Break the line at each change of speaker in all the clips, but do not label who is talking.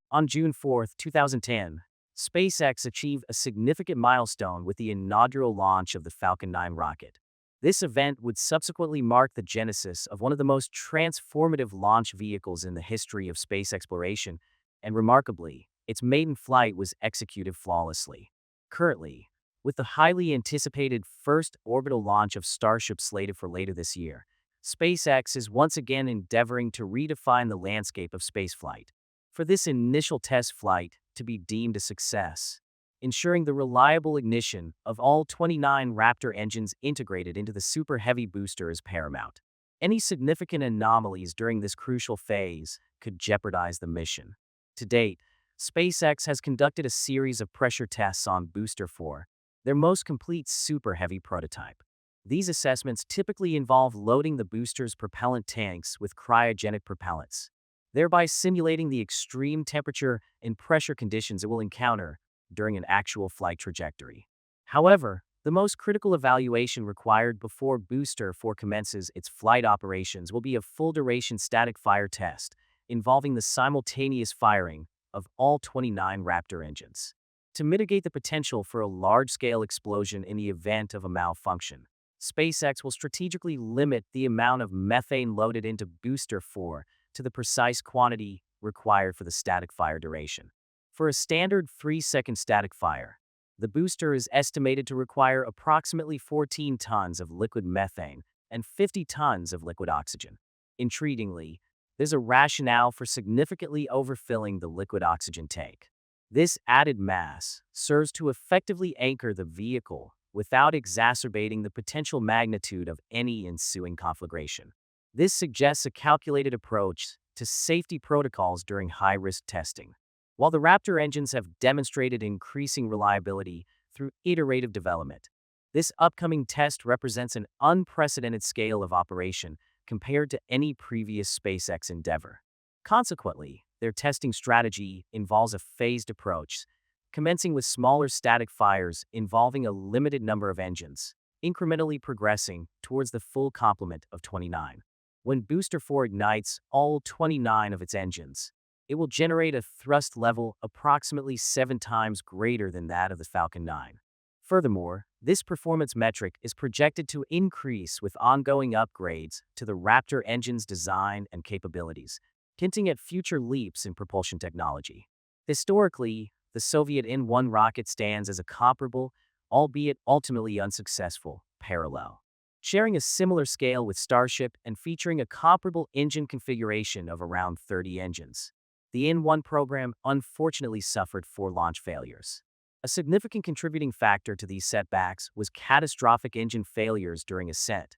On June 4, 2010, SpaceX achieved a significant milestone with the inaugural launch of the Falcon 9 rocket. This event would subsequently mark the genesis of one of the most transformative launch vehicles in the history of space exploration, and remarkably, its maiden flight was executed flawlessly. Currently, with the highly anticipated first orbital launch of Starship slated for later this year, SpaceX is once again endeavoring to redefine the landscape of spaceflight. For this initial test flight to be deemed a success, ensuring the reliable ignition of all 29 Raptor engines integrated into the Super Heavy booster is paramount. Any significant anomalies during this crucial phase could jeopardize the mission. To date, SpaceX has conducted a series of pressure tests on Booster 4, their most complete Super Heavy prototype. These assessments typically involve loading the booster's propellant tanks with cryogenic propellants, thereby simulating the extreme temperature and pressure conditions it will encounter during an actual flight trajectory. However, the most critical evaluation required before Booster 4 commences its flight operations will be a full-duration static fire test involving the simultaneous firing of all 29 Raptor engines. To mitigate the potential for a large-scale explosion in the event of a malfunction, SpaceX will strategically limit the amount of methane loaded into Booster 4 to the precise quantity required for the static fire duration. For a standard 3-second static fire, the booster is estimated to require approximately 14 tons of liquid methane and 50 tons of liquid oxygen. Intriguingly, there's a rationale for significantly overfilling the liquid oxygen tank. This added mass serves to effectively anchor the vehicle without exacerbating the potential magnitude of any ensuing conflagration. This suggests a calculated approach to safety protocols during high-risk testing. While the Raptor engines have demonstrated increasing reliability through iterative development, this upcoming test represents an unprecedented scale of operation compared to any previous SpaceX endeavor. Consequently, their testing strategy involves a phased approach, commencing with smaller static fires involving a limited number of engines, incrementally progressing towards the full complement of 29. When Booster 4 ignites all 29 of its engines, it will generate a thrust level approximately 7 times greater than that of the Falcon 9. Furthermore, this performance metric is projected to increase with ongoing upgrades to the Raptor engine's design and capabilities, hinting at future leaps in propulsion technology. Historically, the Soviet N-1 rocket stands as a comparable, albeit ultimately unsuccessful, parallel. Sharing a similar scale with Starship and featuring a comparable engine configuration of around 30 engines, the N-1 program unfortunately suffered 4 launch failures. A significant contributing factor to these setbacks was catastrophic engine failures during ascent,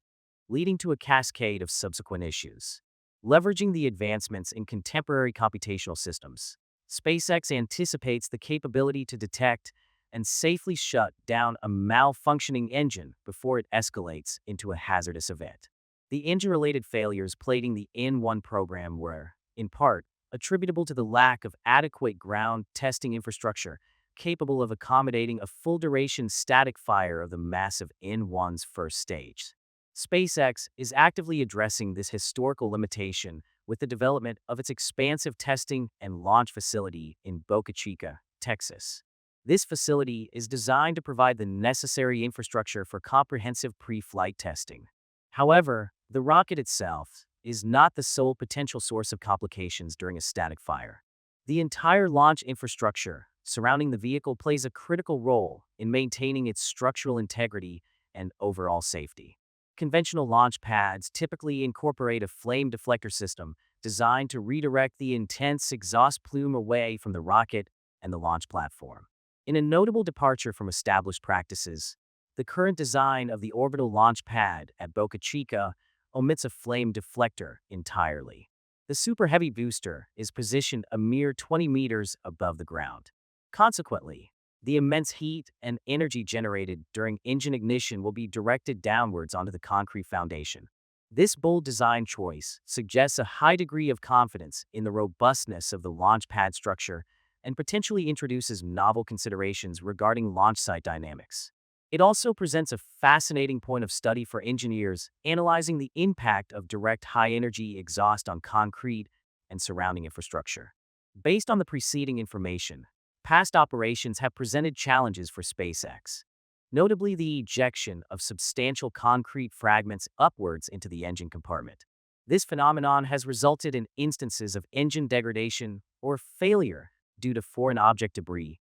leading to a cascade of subsequent issues. Leveraging the advancements in contemporary computational systems, SpaceX anticipates the capability to detect and safely shut down a malfunctioning engine before it escalates into a hazardous event. The engine-related failures plaguing the N-1 program were, in part, attributable to the lack of adequate ground testing infrastructure capable of accommodating a full-duration static fire of the massive N-1's first stage. SpaceX is actively addressing this historical limitation with the development of its expansive testing and launch facility in Boca Chica, Texas. This facility is designed to provide the necessary infrastructure for comprehensive pre-flight testing. However, the rocket itself is not the sole potential source of complications during a static fire. The entire launch infrastructure surrounding the vehicle plays a critical role in maintaining its structural integrity and overall safety. Conventional launch pads typically incorporate a flame deflector system designed to redirect the intense exhaust plume away from the rocket and the launch platform. In a notable departure from established practices, the current design of the orbital launch pad at Boca Chica omits a flame deflector entirely. The Super Heavy booster is positioned a mere 20 meters above the ground. Consequently, the immense heat and energy generated during engine ignition will be directed downwards onto the concrete foundation. This bold design choice suggests a high degree of confidence in the robustness of the launch pad structure and potentially introduces novel considerations regarding launch site dynamics. It also presents a fascinating point of study for engineers analyzing the impact of direct high-energy exhaust on concrete and surrounding infrastructure. Based on the preceding information, past operations have presented challenges for SpaceX, notably the ejection of substantial concrete fragments upwards into the engine compartment. This phenomenon has resulted in instances of engine degradation or failure due to foreign object debris,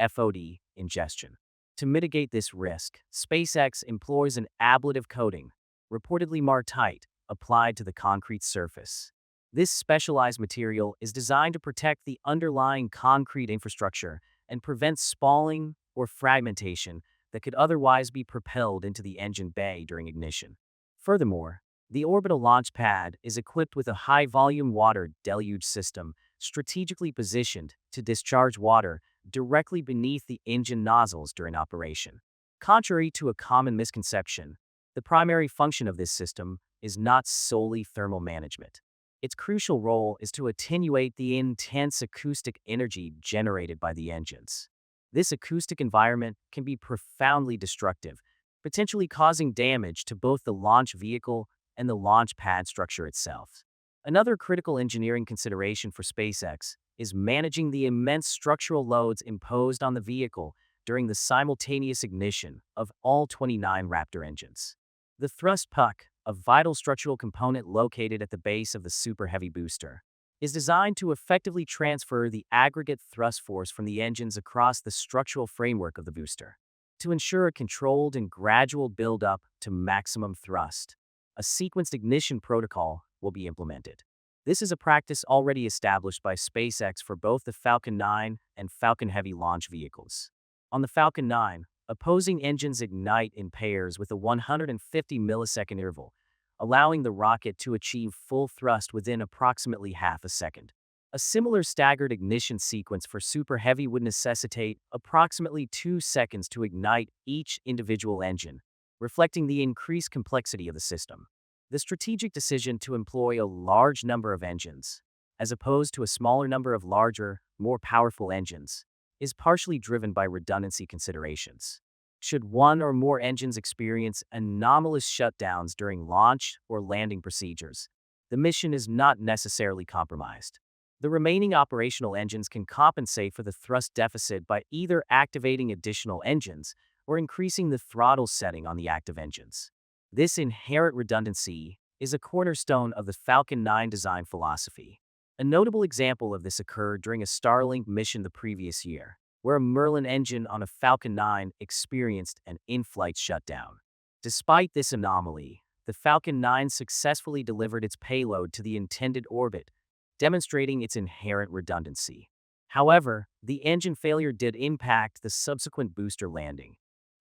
FOD, ingestion. To mitigate this risk, SpaceX employs an ablative coating, reportedly Martite, applied to the concrete surface. This specialized material is designed to protect the underlying concrete infrastructure and prevent spalling or fragmentation that could otherwise be propelled into the engine bay during ignition. Furthermore, the orbital launch pad is equipped with a high-volume water deluge system strategically positioned to discharge water directly beneath the engine nozzles during operation. Contrary to a common misconception, the primary function of this system is not solely thermal management. Its crucial role is to attenuate the intense acoustic energy generated by the engines. This acoustic environment can be profoundly destructive, potentially causing damage to both the launch vehicle and the launch pad structure itself. Another critical engineering consideration for SpaceX is managing the immense structural loads imposed on the vehicle during the simultaneous ignition of all 29 Raptor engines. The thrust puck, a vital structural component located at the base of the Super Heavy booster, is designed to effectively transfer the aggregate thrust force from the engines across the structural framework of the booster. To ensure a controlled and gradual build-up to maximum thrust, a sequenced ignition protocol will be implemented. This is a practice already established by SpaceX for both the Falcon 9 and Falcon Heavy launch vehicles. On the Falcon 9, opposing engines ignite in pairs with a 150 millisecond interval, allowing the rocket to achieve full thrust within approximately half a second. A similar staggered ignition sequence for Super Heavy would necessitate approximately 2 seconds to ignite each individual engine, reflecting the increased complexity of the system. The strategic decision to employ a large number of engines, as opposed to a smaller number of larger, more powerful engines, is partially driven by redundancy considerations. Should one or more engines experience anomalous shutdowns during launch or landing procedures, the mission is not necessarily compromised. The remaining operational engines can compensate for the thrust deficit by either activating additional engines or increasing the throttle setting on the active engines. This inherent redundancy is a cornerstone of the Falcon 9 design philosophy. A notable example of this occurred during a Starlink mission the previous year, where a Merlin engine on a Falcon 9 experienced an in-flight shutdown. Despite this anomaly, the Falcon 9 successfully delivered its payload to the intended orbit, demonstrating its inherent redundancy. However, the engine failure did impact the subsequent booster landing,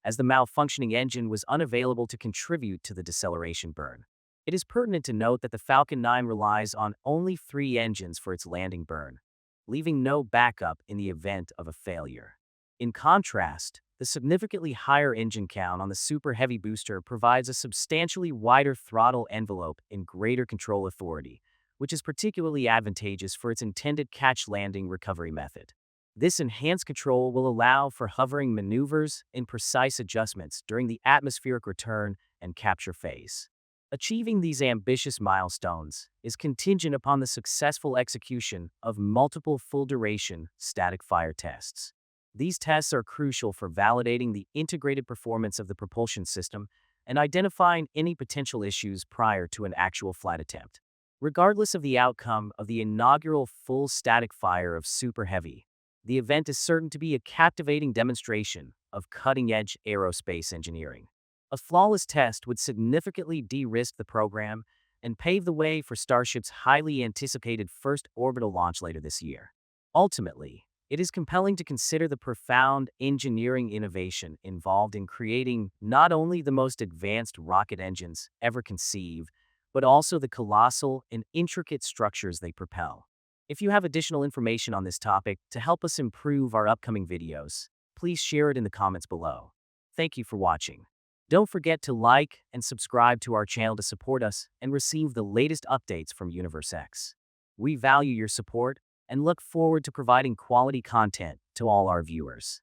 as the malfunctioning engine was unavailable to contribute to the deceleration burn. It is pertinent to note that the Falcon 9 relies on only 3 engines for its landing burn, leaving no backup in the event of a failure. In contrast, the significantly higher engine count on the Super Heavy booster provides a substantially wider throttle envelope and greater control authority, which is particularly advantageous for its intended catch landing recovery method. This enhanced control will allow for hovering maneuvers and precise adjustments during the atmospheric return and capture phase. Achieving these ambitious milestones is contingent upon the successful execution of multiple full-duration static fire tests. These tests are crucial for validating the integrated performance of the propulsion system and identifying any potential issues prior to an actual flight attempt. Regardless of the outcome of the inaugural full static fire of Super Heavy, the event is certain to be a captivating demonstration of cutting-edge aerospace engineering. A flawless test would significantly de-risk the program and pave the way for Starship's highly anticipated first orbital launch later this year. Ultimately, it is compelling to consider the profound engineering innovation involved in creating not only the most advanced rocket engines ever conceived, but also the colossal and intricate structures they propel. If you have additional information on this topic to help us improve our upcoming videos, please share it in the comments below. Thank you for watching. Don't forget to like and subscribe to our channel to support us and receive the latest updates from Universe X. We value your support and look forward to providing quality content to all our viewers.